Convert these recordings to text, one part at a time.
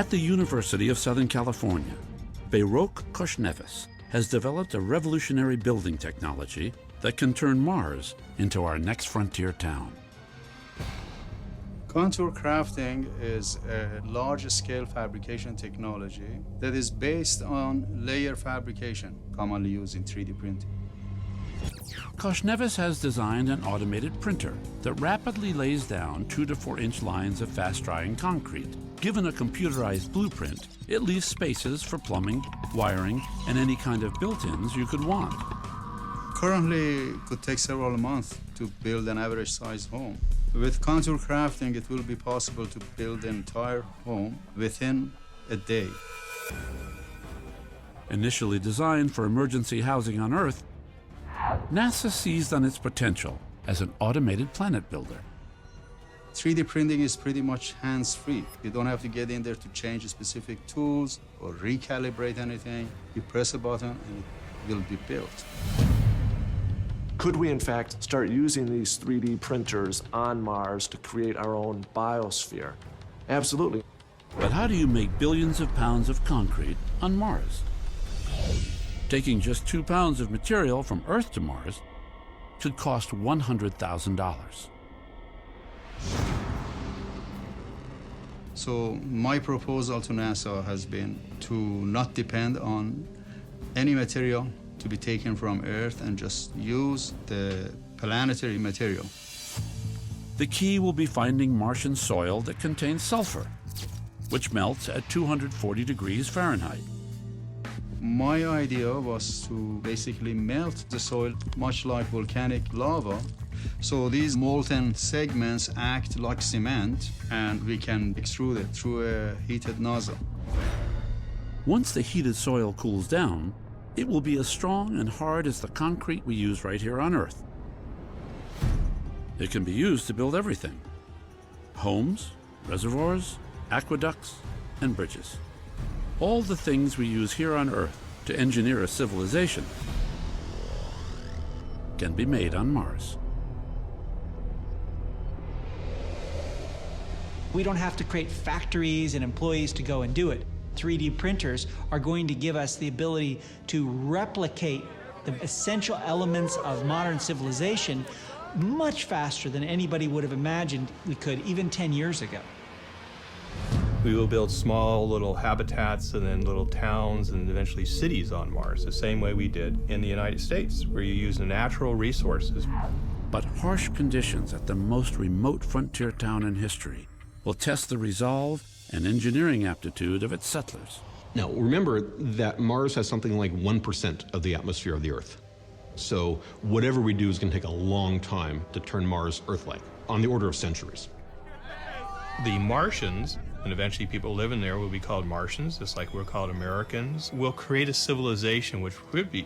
At the University of Southern California, Beirok Koshnevis has developed a revolutionary building technology that can turn Mars into our next frontier town. Contour crafting is a large-scale fabrication technology that is based on layer fabrication, commonly used in 3D printing. Koshnevis has designed an automated printer that rapidly lays down 2 to 4 inch lines of fast-drying concrete. Given a computerized blueprint, it leaves spaces for plumbing, wiring, and any kind of built-ins you could want. Currently, it could take several months to build an average-sized home. With contour crafting, it will be possible to build an entire home within a day. Initially designed for emergency housing on Earth, NASA seized on its potential as an automated planet builder. 3D printing is pretty much hands-free. You don't have to get in there to change specific tools or recalibrate anything. You press a button and it will be built. Could we, in fact, start using these 3D printers on Mars to create our own biosphere? Absolutely. But how do you make billions of pounds of concrete on Mars? Taking just 2 pounds of material from Earth to Mars could cost $100,000. So my proposal to NASA has been to not depend on any material to be taken from Earth and just use the planetary material. The key will be finding Martian soil that contains sulfur, which melts at 240 degrees Fahrenheit. My idea was to basically melt the soil much like volcanic lava. So these molten segments act like cement, and we can extrude it through a heated nozzle. Once the heated soil cools down, it will be as strong and hard as the concrete we use right here on Earth. It can be used to build everything: homes, reservoirs, aqueducts, and bridges. All the things we use here on Earth to engineer a civilization can be made on Mars. We don't have to create factories and employees to go and do it. 3D printers are going to give us the ability to replicate the essential elements of modern civilization much faster than anybody would have imagined we could even 10 years ago. We will build small little habitats and then little towns and eventually cities on Mars, the same way we did in the United States, where you use the natural resources. But harsh conditions at the most remote frontier town in history will test the resolve and engineering aptitude of its settlers. Now, remember that Mars has something like 1% of the atmosphere of the Earth. So whatever we do is going to take a long time to turn Mars Earth-like, on the order of centuries. The Martians, and eventually people living there will be called Martians, just like we're called Americans, will create a civilization which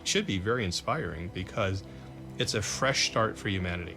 should be very inspiring because it's a fresh start for humanity.